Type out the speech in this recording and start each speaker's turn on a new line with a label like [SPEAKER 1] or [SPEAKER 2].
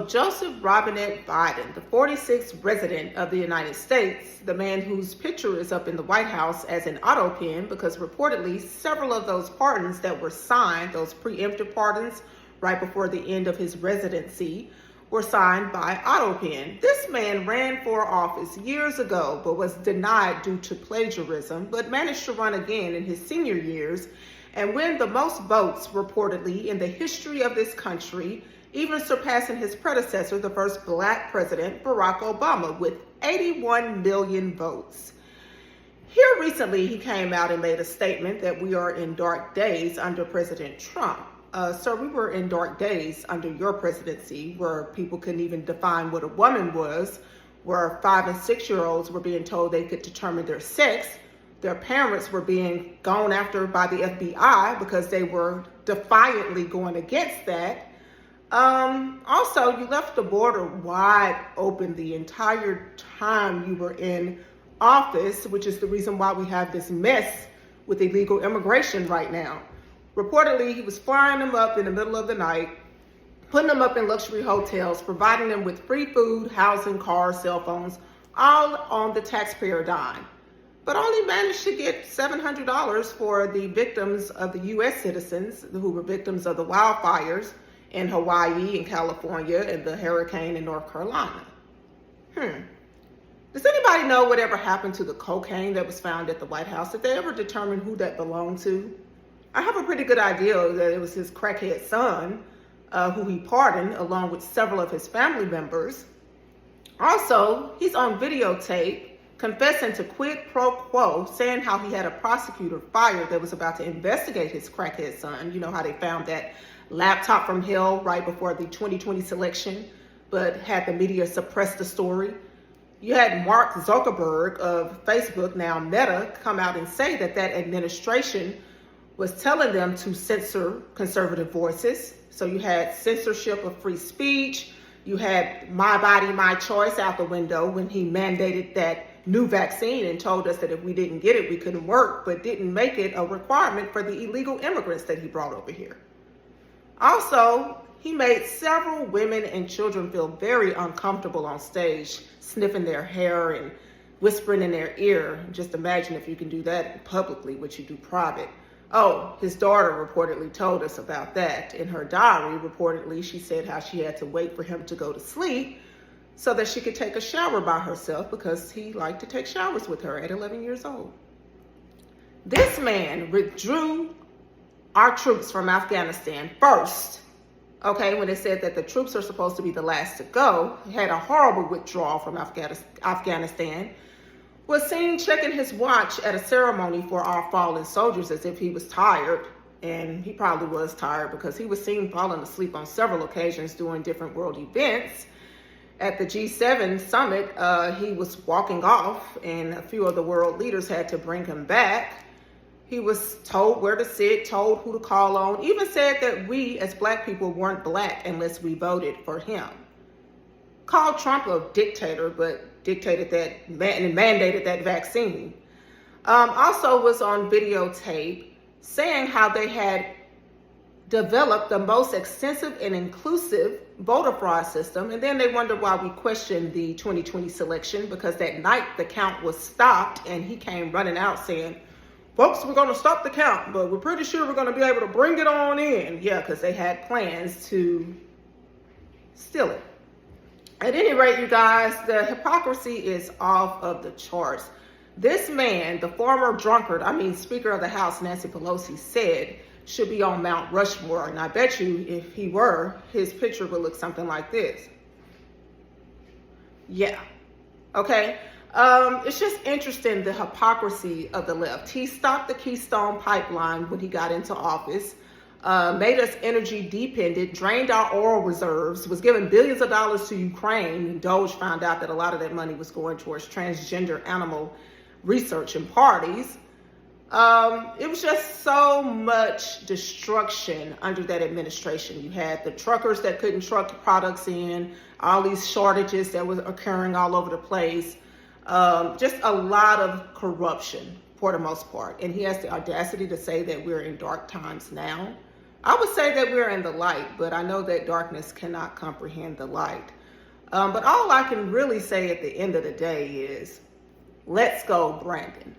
[SPEAKER 1] Joseph Robinette Biden, the 46th president of the United States, the man whose picture is up in the White House as an auto pen because reportedly several of those pardons that were signed, those preemptive pardons right before the end of his residency, were signed by auto pen. This man ran for office years ago but was denied due to plagiarism, but managed to run again in his senior years and win the most votes reportedly in the history of this country, even surpassing his predecessor, the first Black president, Barack Obama, with 81 million votes. Here recently, he came out and made a statement that we are in dark days under President Trump. Sir, we were in dark days under your presidency where people couldn't even define what a woman was, where 5 and 6 year olds were being told they could determine their sex. Their parents were being gone after by the FBI because they were defiantly going against that. Also, you left the border wide open the entire time you were in office, which is the reason why we have this mess with illegal immigration right now. Reportedly, he was flying them up in the middle of the night, putting them up in luxury hotels, providing them with free food, housing, cars, cell phones, all on the taxpayer dime, but only managed to get $700 for the victims of the U.S. citizens who were victims of the wildfires in Hawaii and California and the hurricane in North Carolina. Does anybody know whatever happened to the cocaine that was found at the White House? Did they ever determine who that belonged to? I have a pretty good idea that it was his crackhead son, who he pardoned, along with several of his family members. Also, he's on videotape confessing to quid pro quo, saying how he had a prosecutor fired that was about to investigate his crackhead son. You know how they found that laptop from hell right before the 2020 election, but had the media suppress the story. You had Mark Zuckerberg of Facebook, now Meta, come out and say that that administration was telling them to censor conservative voices. So you had censorship of free speech. You had my body, my choice out the window when he mandated that new vaccine and told us that if we didn't get it, we couldn't work, but didn't make it a requirement for the illegal immigrants that he brought over here. Also, he made several women and children feel very uncomfortable on stage, sniffing their hair and whispering in their ear. Just imagine if you can do that publicly, what you do private. Oh, his daughter reportedly told us about that. In her diary, reportedly, she said how she had to wait for him to go to sleep so that she could take a shower by herself because he liked to take showers with her at 11 years old. This man withdrew our troops from Afghanistan first, okay, when they said that the troops are supposed to be the last to go. He had a horrible withdrawal from Afghanistan, was seen checking his watch at a ceremony for our fallen soldiers as if he was tired, and he probably was tired because he was seen falling asleep on several occasions during different world events. At the G7 summit, he was walking off, and a few of the world leaders had to bring him back. He was told where to sit, told who to call on, even said that we as Black people weren't Black unless we voted for him. Called Trump a dictator, but dictated that and mandated that vaccine. Also was on videotape saying how they had developed the most extensive and inclusive voter fraud system. And then they wondered why we questioned the 2020 election, because that night the count was stopped and he came running out saying, folks, we're going to stop the count, but we're pretty sure we're going to be able to bring it on in. Yeah, because they had plans to steal it. At any rate, you guys, the hypocrisy is off of the charts. This man, the former Speaker of the House, Nancy Pelosi, said should be on Mount Rushmore. And I bet you if he were, his picture would look something like this. Yeah. Okay. It's just interesting, the hypocrisy of the left. He stopped the Keystone Pipeline when he got into office, made us energy dependent, drained our oil reserves, was giving billions of dollars to Ukraine, and Doge found out that a lot of that money was going towards transgender animal research and parties. It was just so much destruction under that administration. You had the truckers that couldn't truck products in, all these shortages that was occurring all over the place. Just a lot of corruption for the most part. And he has the audacity to say that we're in dark times now. I would say that we're in the light, but I know that darkness cannot comprehend the light. But all I can really say at the end of the day is, let's go, Brandon.